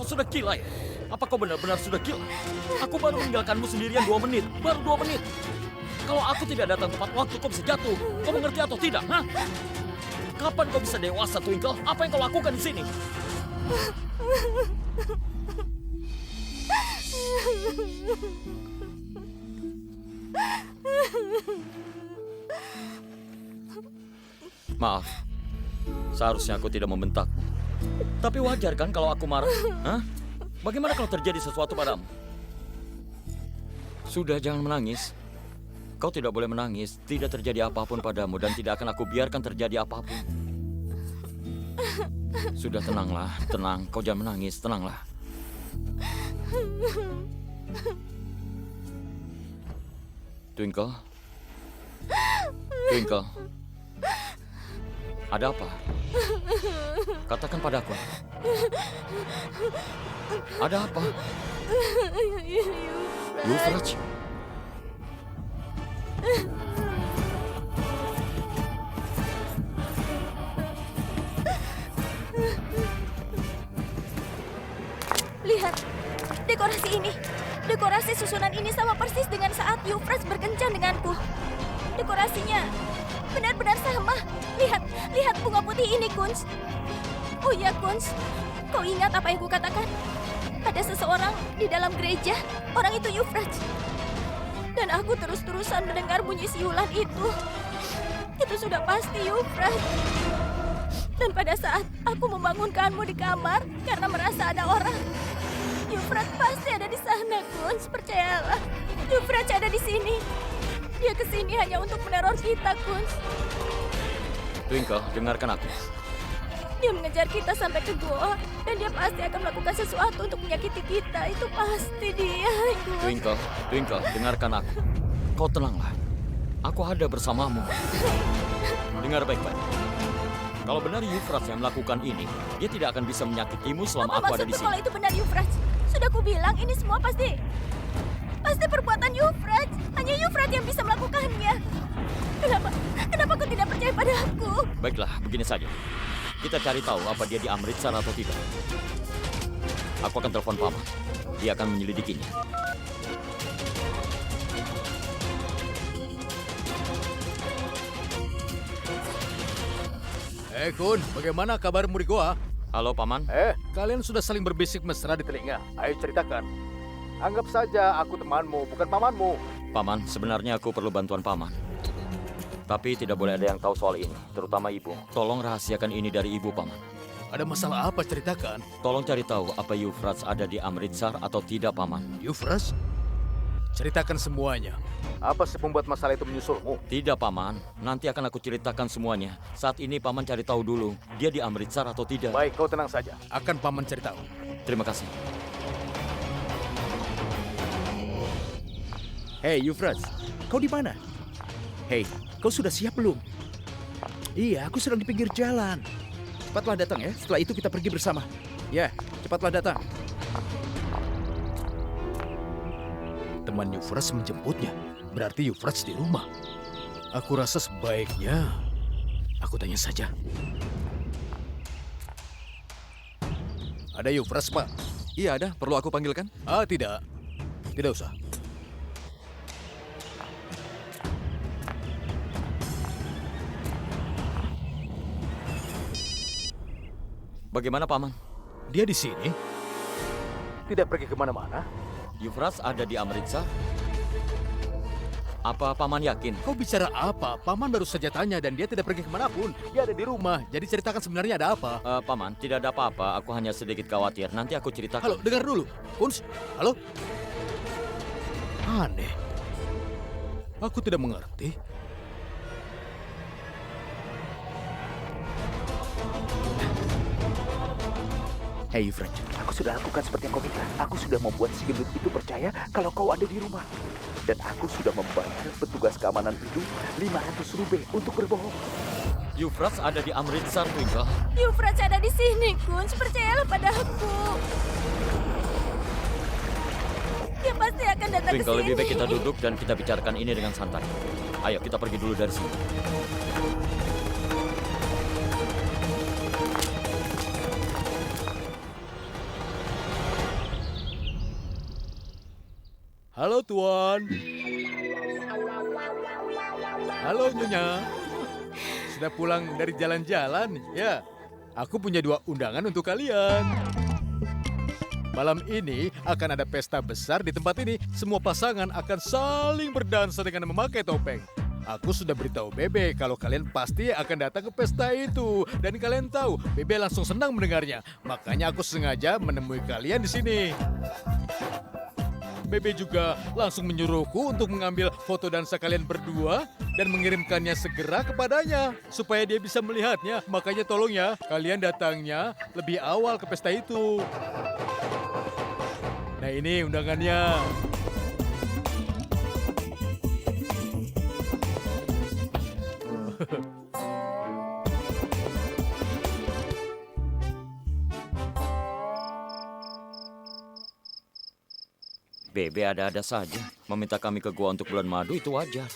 kau sudah gila ya? Apa kau benar-benar sudah gila? Aku baru meninggalkanmu sendirian 2 menit. Baru 2 menit. Kalau aku tidak datang tepat waktu, kau bisa jatuh. Kau mengerti atau tidak? Hah? Kapan kau bisa dewasa, Twinkle? Apa yang kau lakukan di sini? Maaf, seharusnya aku tidak membentakmu. Tapi wajar kan kalau aku marah? Hah? Bagaimana kalau terjadi sesuatu padamu? Sudah, jangan menangis. Kau tidak boleh menangis. Tidak terjadi apapun padamu dan tidak akan aku biarkan terjadi apapun. Sudah, tenanglah. Tenang, kau jangan menangis. Tenanglah. Twinkle? Twinkle? Ada apa? Katakan padaku. Ada apa? Euphrates? Lihat, dekorasi ini. Dekorasi susunan ini sama persis dengan saat Euphrates berkencan denganku. Dekorasinya benar-benar sama. Lihat bunga putih ini, Kunz. Oh ya, Kunz. Kau ingat apa yang kukatakan? Ada seseorang di dalam gereja. Orang itu Euphrates. Dan aku terus-terusan mendengar bunyi siulan itu. Itu sudah pasti Euphrates. Dan pada saat aku membangunkanmu di kamar karena merasa ada orang, Euphrates pasti ada di sana, Kunz. Percayalah. Euphrates ada di sini. Dia kesini hanya untuk meneror kita, Kunz. Twinkle, dengarkan aku. Dia mengejar kita sampai ke goa, dan dia pasti akan melakukan sesuatu untuk menyakiti kita. Itu pasti dia, Kunz. Twinkle, Twinkle, dengarkan aku. Kau tenanglah. Aku ada bersamamu. Dengar baik-baik. Kalau benar Euphrates yang melakukan ini, dia tidak akan bisa menyakitimu selama aku ada di Maksudku sini. kalau itu benar Euphrates? Sudah kubilang ini semua pasti perbuatan Euphrates. Hanya Euphrates yang bisa melakukannya. Kenapa kau tidak percaya pada aku? Baiklah, begini saja. Kita cari tahu apa dia di Amritsar atau tidak. Aku akan telepon Paman. Dia akan menyelidikinya. Kun, bagaimana kabarmu di goa? Halo, Paman. Kalian sudah saling berbisik mesra di telinga. Ayo ceritakan. Anggap saja aku temanmu, bukan pamanmu. Paman, sebenarnya aku perlu bantuan Paman. Tapi tidak boleh ada yang tahu soal ini, terutama Ibu. Tolong rahasiakan ini dari Ibu, Paman. Ada masalah apa, ceritakan. Tolong cari tahu apa Euphrates ada di Amritsar atau tidak, Paman. Euphrates? Ceritakan semuanya. Apa sih membuat masalah itu menyusulmu? Tidak, Paman. Nanti akan aku ceritakan semuanya. Saat ini Paman cari tahu dulu, dia di Amritsar atau tidak. Baik, kau tenang saja. Akan paman cari tahu. Terima kasih. Hei, Euphrates, kau di mana? Hei, kau sudah siap belum? Iya, aku sedang di pinggir jalan. Cepatlah datang ya, setelah itu kita pergi bersama. Ya, cepatlah datang. Teman Euphrates menjemputnya. Berarti Euphrates di rumah. Aku rasa sebaiknya aku tanya saja. Ada Euphrates, Pak? Iya ada, perlu aku panggilkan? Ah, tidak. Tidak usah. Bagaimana, Paman? Dia di sini? Tidak pergi kemana-mana? Euphrates ada di Amritsar? Apa Paman yakin? Kau bicara apa? Paman baru saja tanya dan dia tidak pergi kemanapun. Dia ada di rumah. Jadi ceritakan sebenarnya ada apa. Paman, tidak ada apa-apa. Aku hanya sedikit khawatir. Nanti aku ceritakan. Halo, dengar dulu. Kunz, halo? Aneh. Aku tidak mengerti. Hei, Euphrates, aku sudah lakukan seperti yang kau minta. Aku sudah membuat si gendut itu percaya kalau kau ada di rumah. Dan aku sudah membayar petugas keamanan itu 500 rubel untuk berbohong. Euphrates ada di Amritsar, Twinkle. Euphrates ada di sini, Kunz. Percayalah pada aku. Dia pasti akan datang ke Twinkle, sini. lebih baik kita duduk dan kita bicarakan ini dengan santai. Ayo, kita pergi dulu dari sini. Halo Tuan. Halo Nyonya. Sudah pulang dari jalan-jalan? Ya, aku punya 2 undangan untuk kalian. Malam ini akan ada pesta besar di tempat ini. Semua pasangan akan saling berdansa dengan memakai topeng. Aku sudah beritahu Bebe kalau kalian pasti akan datang ke pesta itu. Dan kalian tahu, Bebe langsung senang mendengarnya. Makanya aku sengaja menemui kalian di sini. Bebe juga langsung menyuruhku untuk mengambil foto dansa kalian berdua dan mengirimkannya segera kepadanya supaya dia bisa melihatnya. Makanya tolong ya, kalian datangnya lebih awal ke pesta itu. Nah ini undangannya. Bebe ada-ada saja. Meminta kami ke gua untuk bulan madu itu wajar.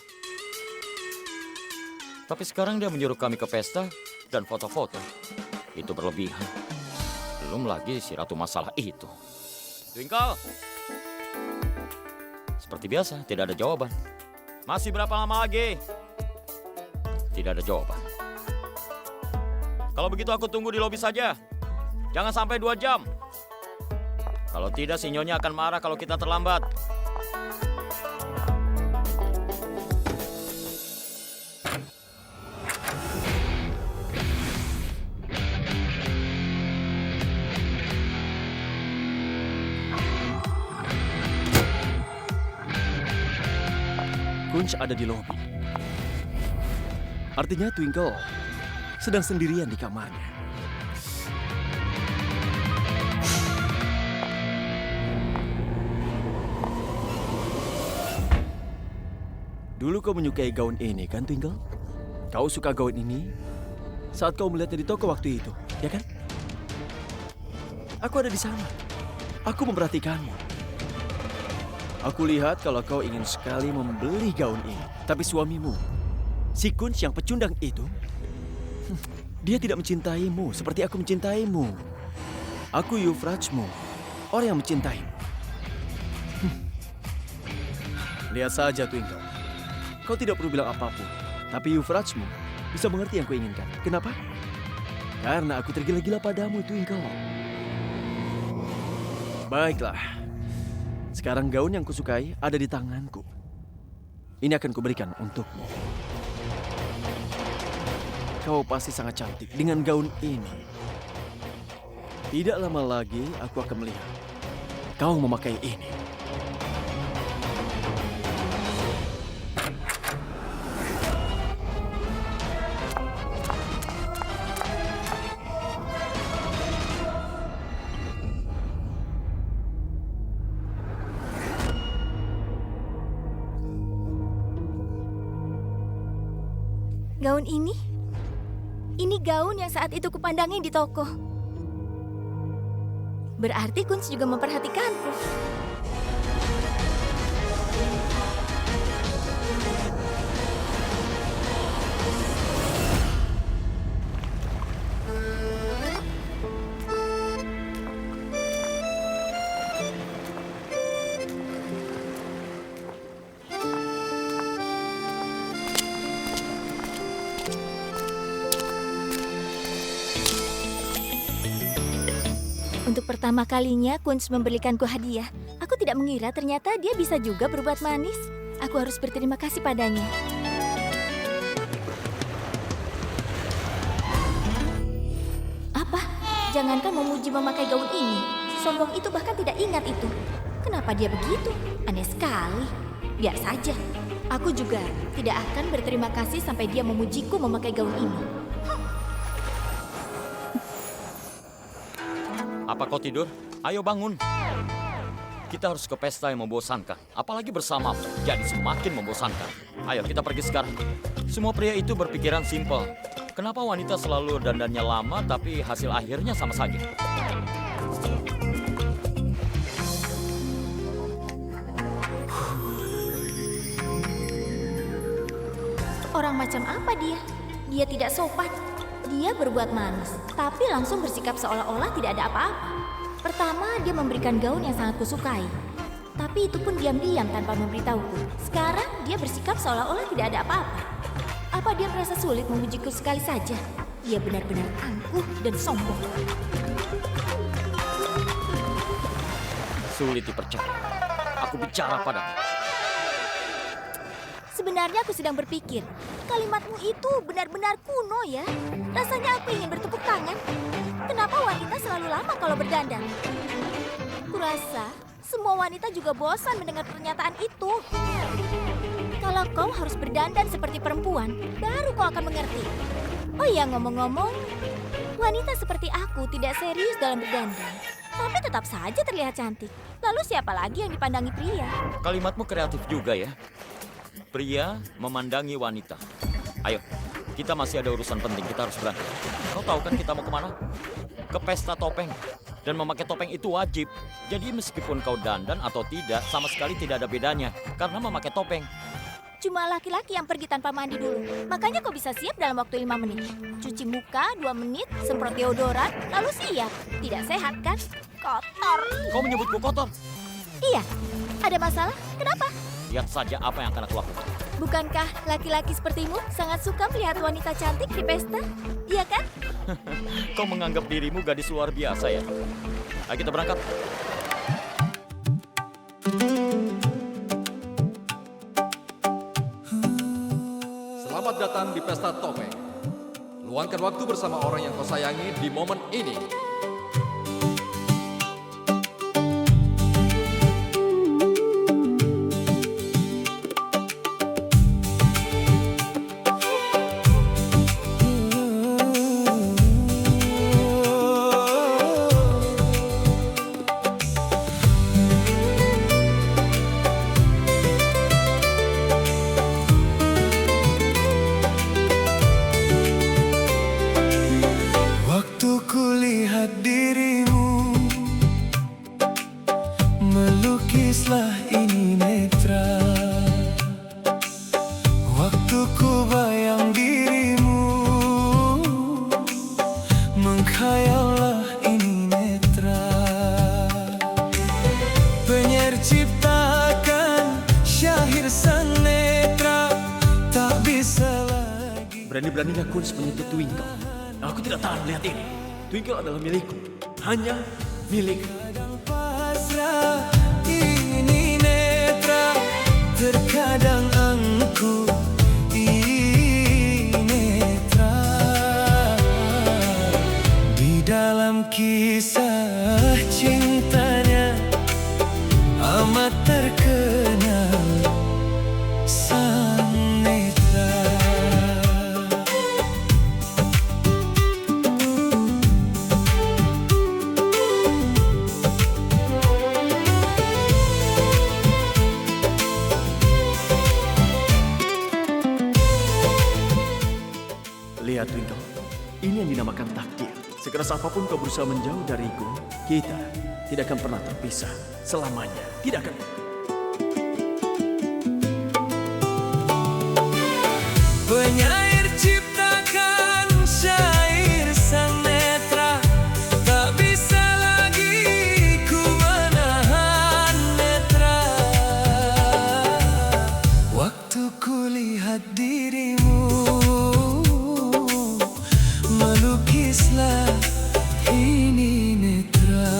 Tapi sekarang dia menyuruh kami ke pesta dan foto-foto. Itu berlebihan. Belum lagi si ratu masalah itu. Twinkle. Seperti biasa, tidak ada jawaban. Masih berapa lama lagi? Tidak ada jawaban. Kalau begitu aku tunggu di lobi saja. Jangan sampai 2 jam. Kalau tidak, si Nyonya akan marah kalau kita terlambat. Kunz ada di lobi. Artinya Twinkle sedang sendirian di kamarnya. Dulu kau menyukai gaun ini kan, Twinkle? Kau suka gaun ini saat kau melihatnya di toko waktu itu, ya kan? Aku ada di sana. Aku memperhatikanmu. Aku lihat kalau kau ingin sekali membeli gaun ini. Tapi suamimu, si Kunz yang pecundang itu, dia tidak mencintaimu seperti aku mencintaimu. Aku Euphrates-mu, orang yang mencintaimu. Lihat saja, Twinkle. Kau tidak perlu bilang apapun. Tapi Euphrates-mu bisa mengerti yang kuinginkan. Kenapa? Karena aku tergila-gila padamu, Twinkle. Baiklah. Sekarang gaun yang kusukai ada di tanganku. Ini akan kuberikan untukmu. Kau pasti sangat cantik dengan gaun ini. Tidak lama lagi aku akan melihat kau memakai ini. Gaun ini? Ini gaun yang saat itu kupandangi di toko. Berarti Kunz juga memperhatikanku. Untuk pertama kalinya, Kunz memberikanku hadiah. Aku tidak mengira ternyata dia bisa juga berbuat manis. Aku harus berterima kasih padanya. Apa? Jangankan memuji memakai gaun ini. Si sombong itu bahkan tidak ingat itu. Kenapa dia begitu? Aneh sekali. Biar saja. Aku juga tidak akan berterima kasih sampai dia memujiku memakai gaun ini. Apa kau tidur? Ayo bangun. Kita harus ke pesta yang membosankan. Apalagi bersamamu. Jadi semakin membosankan. Ayo kita pergi sekarang. Semua pria itu berpikiran simpel. Kenapa wanita selalu dandannya lama tapi hasil akhirnya sama saja? Orang macam apa dia? Dia tidak sopan. Dia berbuat manis, tapi langsung bersikap seolah-olah tidak ada apa-apa. Pertama, dia memberikan gaun yang sangat kusukai. Tapi itu pun diam-diam tanpa memberitahuku. Sekarang dia bersikap seolah-olah tidak ada apa-apa. Apa dia merasa sulit memujiku sekali saja? Dia benar-benar angkuh dan sombong. Sulit dipercaya. Aku bicara padamu. Sebenarnya aku sedang berpikir, kalimatmu itu benar-benar kuno ya. Rasanya aku ingin bertepuk tangan. Kenapa wanita selalu lama kalau berdandan? Kurasa semua wanita juga bosan mendengar pernyataan itu. Kalau kau harus berdandan seperti perempuan, baru kau akan mengerti. Oh iya, ngomong-ngomong, wanita seperti aku tidak serius dalam berdandan, tapi tetap saja terlihat cantik. Lalu siapa lagi yang dipandangi pria? Kalimatmu kreatif juga ya. Pria memandangi wanita. Ayo, kita masih ada urusan penting, kita harus berangkat. Kau tahu kan kita mau kemana? Ke pesta topeng. Dan memakai topeng itu wajib. Jadi meskipun kau dandan atau tidak, sama sekali tidak ada bedanya. Karena memakai topeng. Cuma laki-laki yang pergi tanpa mandi dulu. Makanya kau bisa siap dalam waktu 5 menit. Cuci muka 2 menit, semprot deodoran, lalu siap. Tidak sehat kan? Kotor. Kau menyebutku kotor. Iya, ada masalah? Kenapa? Lihat saja apa yang akan aku lakukan. Bukankah laki-laki sepertimu sangat suka melihat wanita cantik di pesta? Iya kan? Kau menganggap dirimu gadis luar biasa ya? Ayo kita berangkat. Selamat datang di Pesta Topeng. Luangkan waktu bersama orang yang kau sayangi di momen ini. Melukislah ini netra. Waktu ku bayang dirimu, menghayallah ini netra. Penyair ciptakan syair sang netra, tak bisa lagi. Berani-beraninya Kunz menyentuh Twinkle. Aku tidak tahan melihat ini. Twinkle adalah milikku, hanya milikku. Pasrah ini netra, terkadang engku netra. Di dalam kisah cintanya amat terkenal sang netra. Lihat Twinkle, ini yang dinamakan takdir. Sekeras apapun kau berusaha menjauh dariku, kita tidak akan pernah terpisah selamanya. Tidak akan. Penyair ciptakan syair sang netra, tak bisa lagi ku menahan netra. Waktu ku lihat dirimu, melukislah ini netra.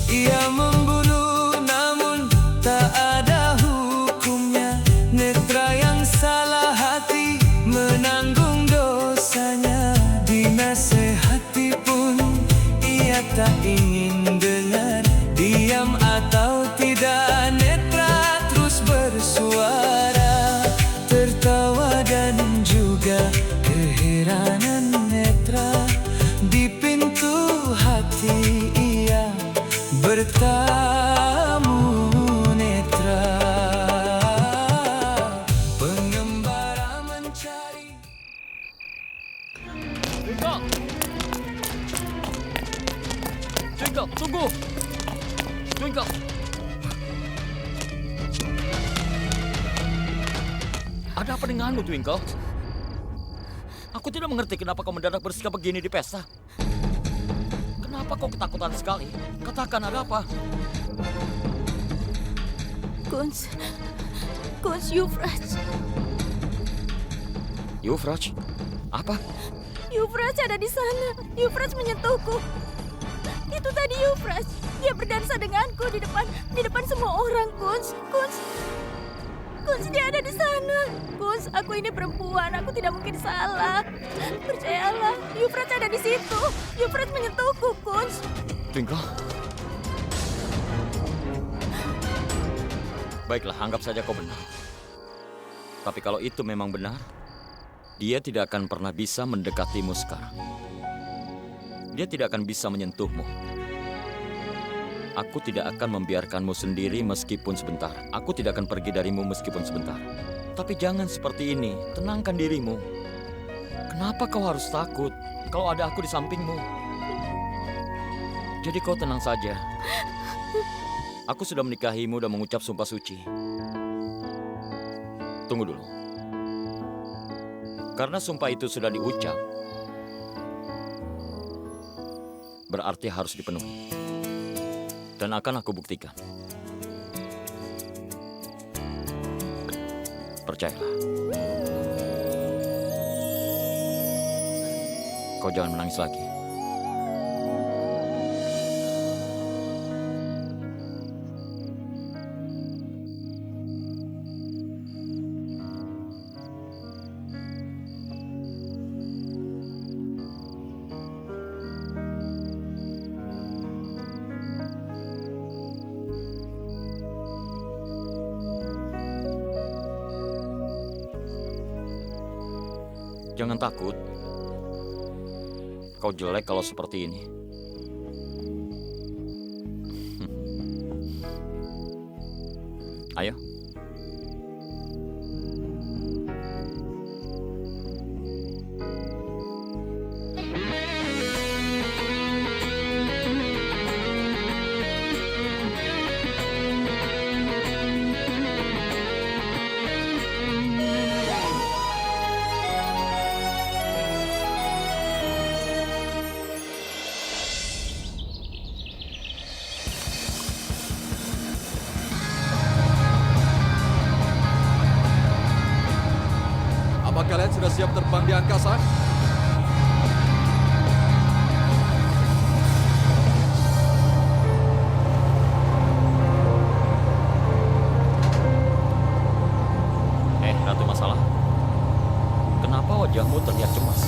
Ia membunuh namun tak ada hukumnya. Netra yang salah hati menanggung dosanya. Dinasehati pun ia tak ingin dengar. Diam atau tidak, netra terus bersuara. Tertawa dan juga keheranan netra. Di pintu hati ia bertamu netra. Pengembara mencari. Twinkle! Twinkle, tunggu! Twinkle! Ada apa denganmu, Twinkle? Aku tidak mengerti kenapa kau mendadak bersikap begini di pesta. Kenapa Kenapa kau ketakutan sekali? Katakan ada apa? Kunz, Euphrates. Euphrates? Apa? Euphrates ada di sana. Euphrates menyentuhku. Itu tadi Euphrates. Dia berdansa denganku di depan semua orang, Kunz. Kunz, dia ada di sana. Kunz, aku ini perempuan. Aku tidak mungkin salah. Percayalah, Euphrates ada di situ. Euphrates menyentuhku, Kunz. Twinkle. Baiklah, anggap saja kau benar. Tapi kalau itu memang benar, dia tidak akan pernah bisa mendekatimu sekarang. Dia tidak akan bisa menyentuhmu. Aku tidak akan membiarkanmu sendiri meskipun sebentar. Aku tidak akan pergi darimu meskipun sebentar. Tapi jangan seperti ini. Tenangkan dirimu. Kenapa kau harus takut kalau ada aku di sampingmu? Jadi kau tenang saja. Aku sudah menikahimu dan mengucap sumpah suci. Tunggu dulu. Karena sumpah itu sudah diucap, berarti harus dipenuhi. Dan akan aku buktikan. Percayalah. Kau jangan menangis lagi. Jangan takut. Kau jelek kalau seperti ini. Ayo. Apa kalian sudah siap terbang di angkasa? Ratu Masalah. Kenapa wajahmu terlihat cemas?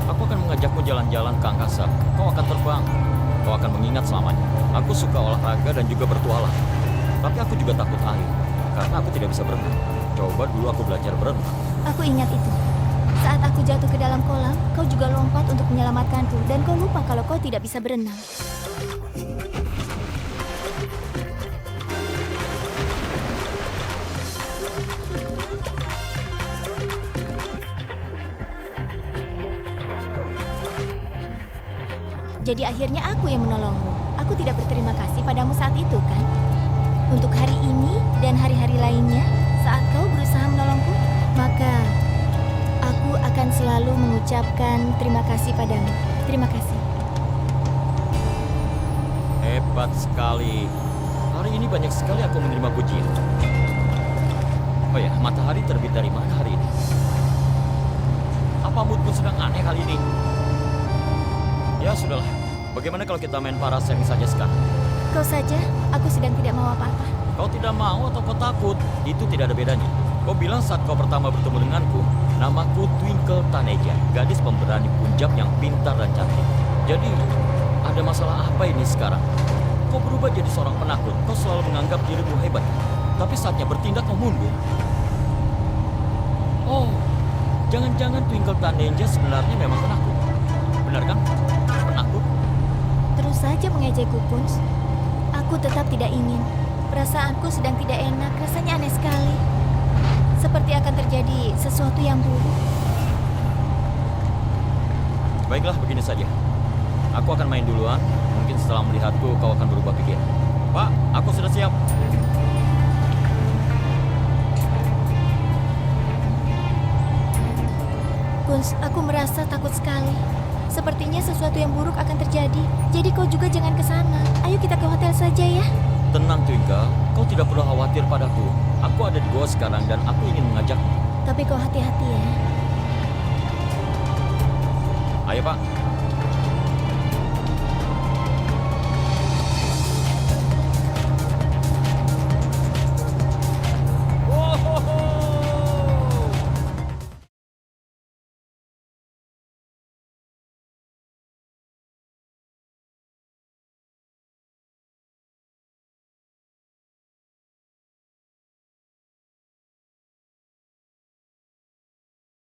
Aku akan mengajakmu jalan-jalan ke angkasa. Kau akan terbang. Kau akan mengingat selamanya. Aku suka olahraga dan juga bertualang. Tapi aku juga takut air. Karena aku tidak bisa berenang. Coba dulu aku belajar berenang. Aku ingat itu. Saat aku jatuh ke dalam kolam, kau juga lompat untuk menyelamatkanku. Dan kau lupa kalau kau tidak bisa berenang. Jadi akhirnya aku yang menolongmu. Aku tidak berterima kasih padamu saat itu, kan? Untuk hari ini dan hari-hari lainnya, saat kau berusaha menolongku, maka aku akan selalu mengucapkan terima kasih padamu. Terima kasih. Hebat sekali. Hari ini banyak sekali aku menerima pujian. Oh ya, matahari terbit dari mana hari ini? Apa moodku sedang aneh kali ini? Ya sudahlah, bagaimana kalau kita main parasailing saja sekarang? Kau saja, aku sedang tidak mau apa-apa. Kau tidak mau atau kau takut? Itu tidak ada bedanya. Kau bilang saat kau pertama bertemu denganku, namaku Twinkle Taneja, gadis pemberani Punjab yang pintar dan cantik. Jadi, ada masalah apa ini sekarang? Kau berubah jadi seorang penakut, kau selalu menganggap dirimu hebat. Tapi saatnya bertindak kau mundur. Oh, jangan-jangan Twinkle Taneja sebenarnya memang penakut. Benar kan? Penakut? Terus saja mengejekku, Kunz. Aku tetap tidak ingin. Perasaanku sedang tidak enak, rasanya aneh sekali. Seperti akan terjadi sesuatu yang buruk. Baiklah, begini saja. Aku akan main duluan. Mungkin setelah melihatku, kau akan berubah pikiran. Pak, aku sudah siap. Kunz, aku merasa takut sekali. Sepertinya sesuatu yang buruk akan terjadi. Jadi kau juga jangan ke sana. Ayo kita ke hotel saja ya. Tenang Twinkle, kau tidak perlu khawatir padaku. Aku ada di goa sekarang dan aku ingin mengajakmu. Tapi kau hati-hati ya. Ayo Pak.